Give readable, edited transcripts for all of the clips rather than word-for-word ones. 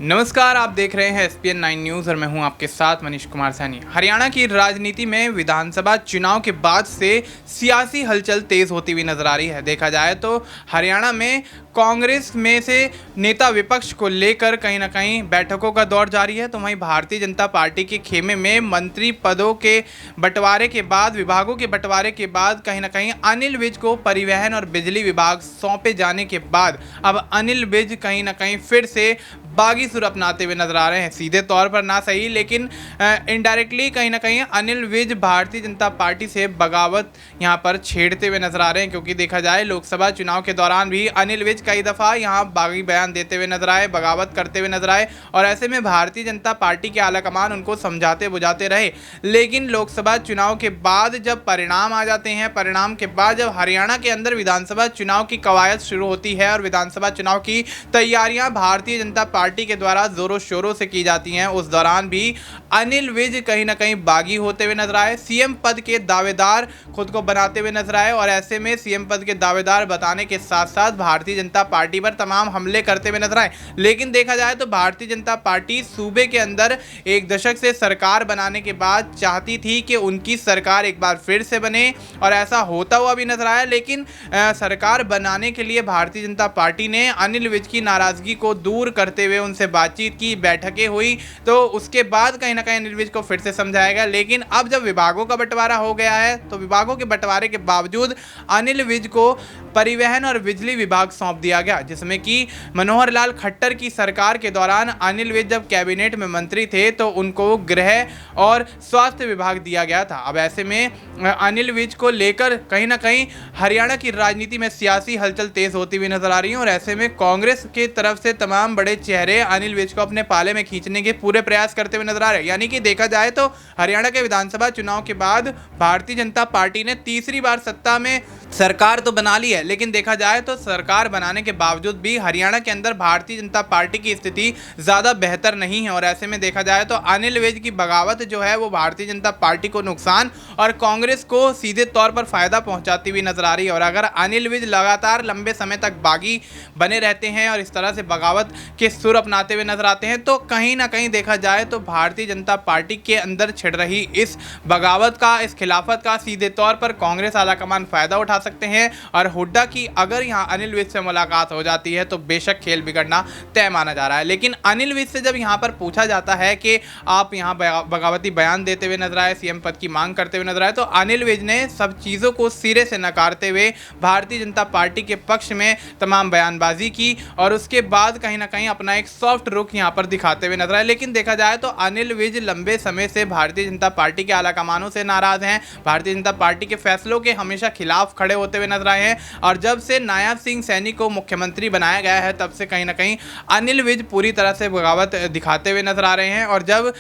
नमस्कार, आप देख रहे हैं SPN 9 न्यूज़ और मैं हूं आपके साथ मनीष कुमार सैनी। हरियाणा की राजनीति में विधानसभा चुनाव के बाद से सियासी हलचल तेज होती हुई नजर आ रही है। देखा जाए तो हरियाणा में कांग्रेस में से नेता विपक्ष को लेकर कहीं ना कहीं बैठकों का दौर जारी है, तो वहीं भारतीय जनता पार्टी के खेमे में मंत्री पदों के बंटवारे के बाद, विभागों के बंटवारे के बाद कहीं ना कहीं अनिल विज को परिवहन और बिजली विभाग सौंपे जाने के बाद अब अनिल विज कहीं ना कहीं फिर से बागी सुर अपनाते हुए नजर आ रहे हैं। सीधे तौर पर ना सही, लेकिन इनडायरेक्टली कहीं ना कहीं अनिल विज भारतीय जनता पार्टी से बगावत यहां पर छेड़ते हुए नजर आ रहे हैं, क्योंकि देखा जाए लोकसभा चुनाव के दौरान भी अनिल विज कई दफ़ा यहां बागी बयान देते हुए नजर आए, बगावत करते हुए नजर आए और ऐसे में भारतीय जनता पार्टी के आलाकमान उनको समझाते बुझाते रहे। लेकिन लोकसभा चुनाव के बाद जब परिणाम आ जाते हैं, परिणाम के बाद जब हरियाणा के अंदर विधानसभा चुनाव की कवायद शुरू होती है और विधानसभा चुनाव की तैयारियां भारतीय जनता पार्टी के द्वारा जोरों शोरों से की जाती हैं, उस दौरान भी अनिल विज कहीं ना कहीं बागी होते हुए नजर आए, सीएम पद के दावेदार खुद को बनाते हुए नजर आए और ऐसे में सीएम पद के दावेदार बताने के साथ साथ भारतीय जनता पार्टी पर तमाम हमले करते हुए नजर आए। लेकिन देखा जाए तो भारतीय जनता पार्टी सूबे के अंदर एक दशक से सरकार बनाने के बाद चाहती थी कि उनकी सरकार एक बार फिर से बने और ऐसा होता हुआ भी नजर आया। लेकिन सरकार बनाने के लिए भारतीय जनता पार्टी ने अनिल विज की नाराजगी को दूर करते हुए उनसे बातचीत की, बैठकें हुई, तो उसके बाद कहीं ना कहीं अनिल विज को फिर से समझाया गया। लेकिन अब जब विभागों का बंटवारा हो गया है तो विभागों के बंटवारे के बावजूद अनिल विज को परिवहन और बिजली विभाग सौंप दिया गया, जिसमें कि मनोहर लाल खट्टर की सरकार के दौरान अनिल विज जब कैबिनेट में मंत्री थे तो उनको गृह और स्वास्थ्य विभाग दिया गया था। अब ऐसे में अनिल विज को लेकर कहीं ना कहीं हरियाणा की राजनीति में सियासी हलचल तेज होती हुई नजर आ रही है और ऐसे में कांग्रेस की तरफ से तमाम बड़े चेहरे अनिल विज को अपने पाले में खींचने के पूरे प्रयास करते हुए नजर आ रहे हैं। यानी कि देखा जाए तो हरियाणा के विधानसभा चुनाव के बाद भारतीय जनता पार्टी ने तीसरी बार सत्ता में सरकार तो बना ली है, लेकिन देखा जाए तो सरकार बनाने के बावजूद भी हरियाणा के अंदर भारतीय जनता पार्टी की स्थिति ज़्यादा बेहतर नहीं है और ऐसे में देखा जाए तो अनिल विज की बगावत जो है वो भारतीय जनता पार्टी को नुकसान और कांग्रेस को सीधे तौर पर फायदा पहुंचाती हुई नजर आ रही है। और अगर अनिल विज लगातार लंबे समय तक बागी बने रहते हैं और इस तरह से बगावत के सुर अपनाते हुए नजर आते हैं तो कहीं ना कहीं देखा जाए तो भारतीय जनता पार्टी के अंदर छिड़ रही इस बगावत का, इस खिलाफत का सीधे तौर पर कांग्रेस आलाकमान फायदा उठा सकते हैं और हुड्डा की अगर यहां अनिल विज से मुलाकात हो जाती है तो बेशक खेल बिगड़ना तय माना जा रहा है। लेकिन अनिल विज से जब यहां पर पूछा जाता है कि आप यहां बगावती बयान देते हुए नजर आए, सीएम पद की मांग करते हुए नजर आए, तो अनिल विज ने सब चीज़ों को सिरे से नकारते हुए भारतीय जनता पार्टी के पक्ष में तमाम बयानबाजी की और उसके बाद कहीं ना कहीं अपना एक सॉफ्ट रुख यहां पर दिखाते हुए नजर आए। लेकिन देखा जाए तो अनिल विज लंबे समय से भारतीय जनता पार्टी के आलाकमानों से नाराज हैं, भारतीय जनता पार्टी के फैसलों के हमेशा खिलाफ खड़े होते हुए नजर आए हैं और जब से नायब सिंह सैनी को मुख्यमंत्री बनाया गया है तब से कहीं ना कहीं अनिल विज पूरी तरह से बगावत दिखाते हुए नजर आ रहे हैं। और जब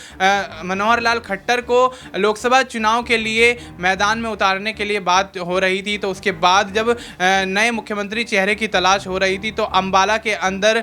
मनोहर लाल खट्टर को लोकसभा चुनाव के लिए मैदान में उतारने के लिए बात हो रही थी तो उसके बाद जब नए मुख्यमंत्री चेहरे की तलाश हो रही थी तो अंबाला के अंदर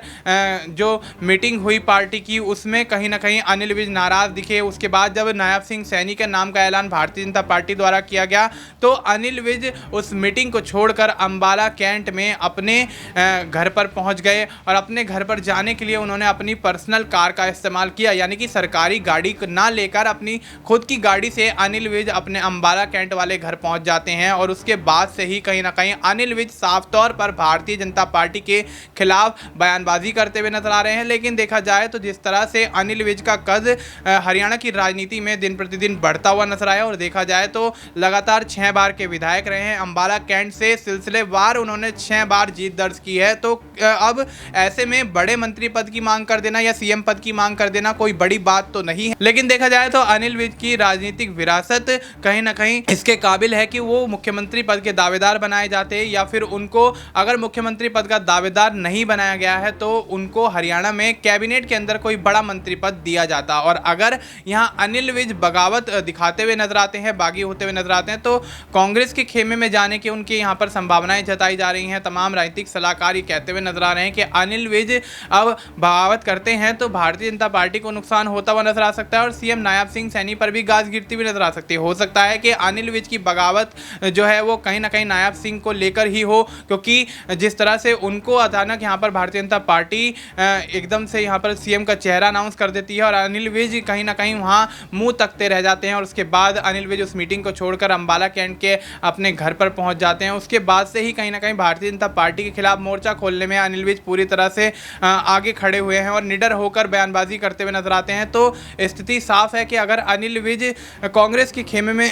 जो मीटिंग हुई पार्टी की उसमें कहीं ना कहीं अनिल विज नाराज दिखे। उसके बाद जब नायब सिंह सैनी के नाम का ऐलान भारतीय जनता पार्टी द्वारा किया गया तो अनिल विज उस मीटिंग को छोड़कर अंबाला कैंट में अपने घर पर पहुंच गए और अपने घर पर जाने के लिए उन्होंने अपनी पर्सनल कार का इस्तेमाल किया, यानी कि सरकारी गाड़ी ना लेकर अपनी खुद की गाड़ी से अनिल विज अपने अंबाला कैंट वाले घर पहुंच जाते हैं और उसके बाद से ही कहीं ना कहीं अनिल विज साफ तौर पर भारतीय जनता पार्टी के खिलाफ बयानबाजी करते हुए नजर आ रहे हैं। लेकिन देखा जाए तो जिस तरह से अनिल विज का कद हरियाणा की राजनीति में दिन प्रतिदिन बढ़ता हुआ नजर आया और देखा जाए तो लगातार 6 बार के विधायक रहे हैं, अंबाला कैंट से सिलसिलेवार उन्होंने 6 बार जीत दर्ज की है, तो अब ऐसे में बड़े मंत्री पद की मांग कर देना या सीएम पद की मांग कर देना कोई बड़ी बात तो नहीं है। लेकिन देखा जाए तो अनिल विज की राजनीतिक विरासत कहीं ना कहीं इसके काबिल है कि वो मुख्यमंत्री पद के दावेदार बनाए जाते या फिर उनको अगर मुख्यमंत्री पद का दावेदार नहीं बनाया गया है तो उनको हरियाणा में कैबिनेट के अंदर कोई बड़ा मंत्री पद दिया जाता। और अगर यहाँ अनिल विज बगावत दिखाते हुए नजर आते हैं, बागी होते हुए नजर आते हैं तो कांग्रेस के खेमे में जाने की उनकी यहाँ पर संभावनाएं जताई जा रही हैं। तमाम राजनीतिक सलाह सलाहकार ये कहते हुए नजर आ रहे हैं कि अनिल विज अब बगावत करते हैं तो भारतीय जनता पार्टी को नुकसान होता हुआ नजर आ सकता है और सीएम नायब सिंह सैनी पर भी गाज गिरती हुई नजर आ सकती है। हो सकता है कि अनिल विज की बगावत जो है वो कहीं ना कहीं नायब सिंह को लेकर ही हो, क्योंकि जिस तरह से उनको अचानक यहाँ पर भारतीय जनता पार्टी एकदम से यहाँ पर सीएम का चेहरा अनाउंस कर देती है और अनिल विज कहीं ना कहीं वहाँ मुंह तकते रह जाते हैं और उसके बाद अनिल विज उस मीटिंग को छोड़कर अंबाला कैंट के अपने घर पर पहुंच जाते हैं। उसके बाद से ही कहीं ना कहीं भारतीय जनता पार्टी के खिलाफ मोर्चा खोलने में अनिल विज पूरी तरह से आगे खड़े हुए हैं और निडर होकर बयानबाजी करते हुए नजर आते हैं। तो स्थिति साफ है कि अगर अनिल विज कांग्रेस के खेमे में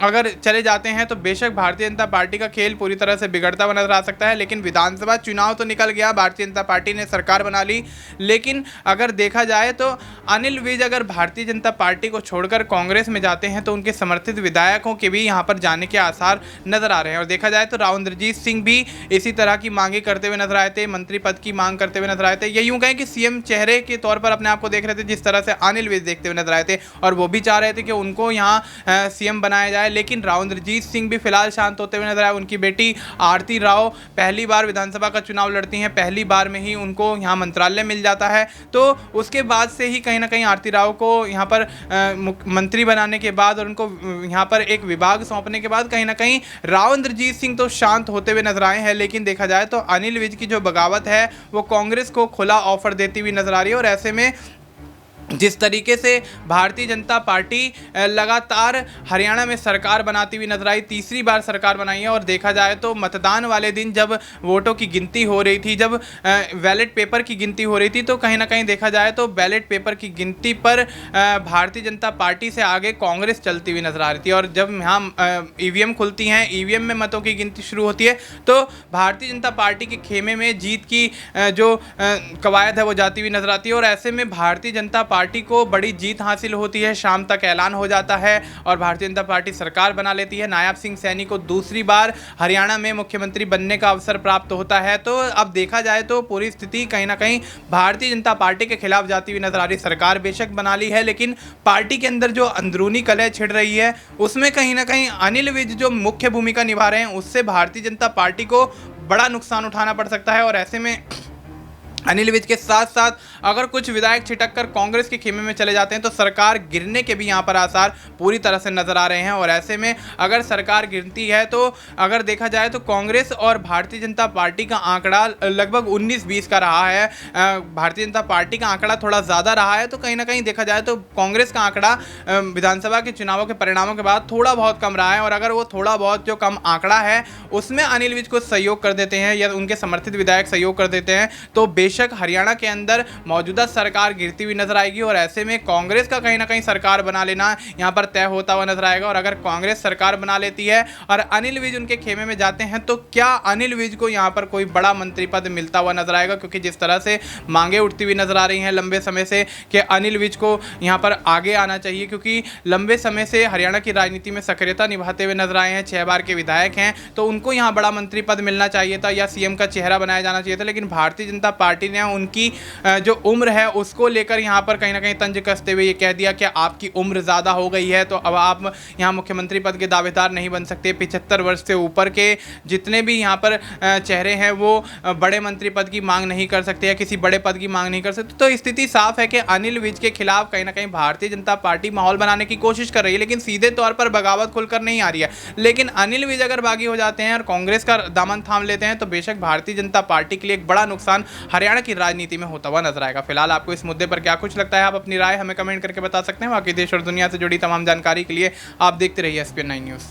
अगर चले जाते हैं तो बेशक भारतीय जनता पार्टी का खेल पूरी तरह से बिगड़ता हुआ नजर आ सकता है। लेकिन विधानसभा चुनाव तो निकल गया, भारतीय जनता पार्टी ने सरकार बना ली, लेकिन अगर देखा जाए तो अनिल विज अगर भारतीय जनता पार्टी को छोड़कर कांग्रेस में जाते हैं तो उनके समर्थित विधायकों के भी यहाँ पर जाने के आसार नजर आ रहे हैं। और देखा जाए तो राव इंद्रजीत सिंह भी इसी तरह की मांगे करते हुए नजर आए थे, मंत्री पद की मांग करते हुए नजर आए थे। ये यूं कहें कि सीएम चेहरे के तौर पर अपने आप को देख रहे थे, जिस तरह से अनिल विज देखते हुए नजर आए थे और वो भी चाह रहे थे कि उनको यहाँ सीएम बनाया जाए। लेकिन राव इंद्रजीत सिंह भी फिलहाल शांत होते हुए नजर आए। उनकी बेटी आरती राव पहली बार विधानसभा का चुनाव लड़ती हैं, पहली बार में ही उनको यहाँ मंत्रालय मिल जाता है। तो उसके बाद से ही कहीं ना कहीं आरती राव को यहाँ पर मंत्री बनाने के बाद और उनको यहाँ पर एक विभाग सौंपने के बाद कहीं ना कहीं राव इंद्रजीत सिंह तो शांत होते हुए नजर आए हैं। लेकिन देखा जाए तो अनिल विज की जो बगावत है वो कांग्रेस को खुला ऑफर देती हुई नजर आ रही है और ऐसे में जिस तरीके से भारतीय जनता पार्टी लगातार हरियाणा में सरकार बनाती हुई नजर आई, तीसरी बार सरकार बनाई है। और देखा जाए तो मतदान वाले दिन जब वोटों की गिनती हो रही थी, जब बैलेट पेपर की गिनती हो रही थी, तो कहीं ना कहीं देखा जाए तो बैलेट पेपर की गिनती पर भारतीय जनता पार्टी से आगे कांग्रेस चलती हुई नजर आ रही थी। और जब यहाँ ईवीएम खुलती हैं, ईवीएम में मतों की गिनती शुरू होती है, तो भारतीय जनता पार्टी के खेमे में जीत की जो कवायद है वो जाती हुई नजर आती है। और ऐसे में भारतीय जनता पार्टी को बड़ी जीत हासिल होती है, शाम तक ऐलान हो जाता है और भारतीय जनता पार्टी सरकार बना लेती है। नायब सिंह सैनी को दूसरी बार हरियाणा में मुख्यमंत्री बनने का अवसर प्राप्त होता है। तो अब देखा जाए तो पूरी स्थिति कहीं ना कहीं भारतीय जनता पार्टी के खिलाफ जाती हुई नजर आ रही। सरकार बेशक बना ली है, लेकिन पार्टी के अंदर जो अंदरूनी कलह छिड़ रही है उसमें कहीं ना कहीं अनिल विज जो मुख्य भूमिका निभा रहे हैं उससे भारतीय जनता पार्टी को बड़ा नुकसान उठाना पड़ सकता है। और ऐसे में अनिल विज के साथ साथ अगर कुछ विधायक छिटक कर कांग्रेस के खेमे में चले जाते हैं तो सरकार गिरने के भी यहाँ पर आसार पूरी तरह से नजर आ रहे हैं। और ऐसे में अगर सरकार गिरती है तो अगर देखा जाए तो कांग्रेस और भारतीय जनता पार्टी का आंकड़ा लगभग 19-20 का रहा है, भारतीय जनता पार्टी का आंकड़ा थोड़ा ज़्यादा रहा है। तो कहीं ना कहीं देखा जाए तो कांग्रेस का आंकड़ा विधानसभा के चुनावों के परिणामों के बाद थोड़ा बहुत कम रहा है। और अगर वो थोड़ा बहुत जो कम आंकड़ा है उसमें अनिल विज को सहयोग कर देते हैं या उनके समर्थित विधायक सहयोग कर देते हैं तो बेशक हरियाणा के अंदर मौजूदा सरकार गिरती हुई नजर आएगी। और ऐसे में कांग्रेस का कहीं ना कहीं सरकार बना लेना यहां पर तय होता हुआ नजर आएगा। और अगर कांग्रेस सरकार बना लेती है और अनिल विज उनके खेमे में जाते हैं तो क्या अनिल विज को यहां पर कोई बड़ा मंत्री पद मिलता हुआ नजर आएगा? क्योंकि जिस तरह से मांगे उठती हुई नजर आ रही हैं लंबे समय से कि अनिल विज को यहां पर आगे आना चाहिए, क्योंकि लंबे समय से हरियाणा की राजनीति में सक्रियता निभाते हुए नजर आए हैं, 6 बार के विधायक हैं, तो उनको यहां बड़ा मंत्री पद मिलना चाहिए था या सीएम का चेहरा बनाया जाना चाहिए था। लेकिन भारतीय जनता पार्टी ने उनकी जो उम्र है उसको लेकर यहां पर कहीं ना कहीं तंज कसते हुए ये कह दिया कि आपकी उम्र ज़्यादा हो गई है तो अब आप यहां मुख्यमंत्री पद के दावेदार नहीं बन सकते। 75 वर्ष से ऊपर के जितने भी यहां पर चेहरे हैं वो बड़े मंत्री पद की मांग नहीं कर सकते या किसी बड़े पद की मांग नहीं कर सकते। तो स्थिति साफ है कि अनिल विज के खिलाफ कहीं ना कहीं भारतीय जनता पार्टी माहौल बनाने की कोशिश कर रही है, लेकिन सीधे तौर पर बगावत खुलकर नहीं आ रही है। लेकिन अनिल विज अगर बागी हो जाते हैं और कांग्रेस का दामन थाम लेते हैं तो बेशक भारतीय जनता पार्टी के लिए एक बड़ा नुकसान हरियाणा की राजनीति में होता हुआ नजर आएगा। फिलहाल आपको इस मुद्दे पर क्या कुछ लगता है, आप अपनी राय हमें कमेंट करके बता सकते हैं। बाकी देश और दुनिया से जुड़ी तमाम जानकारी के लिए आप देखते रहिए SPN9 न्यूज़।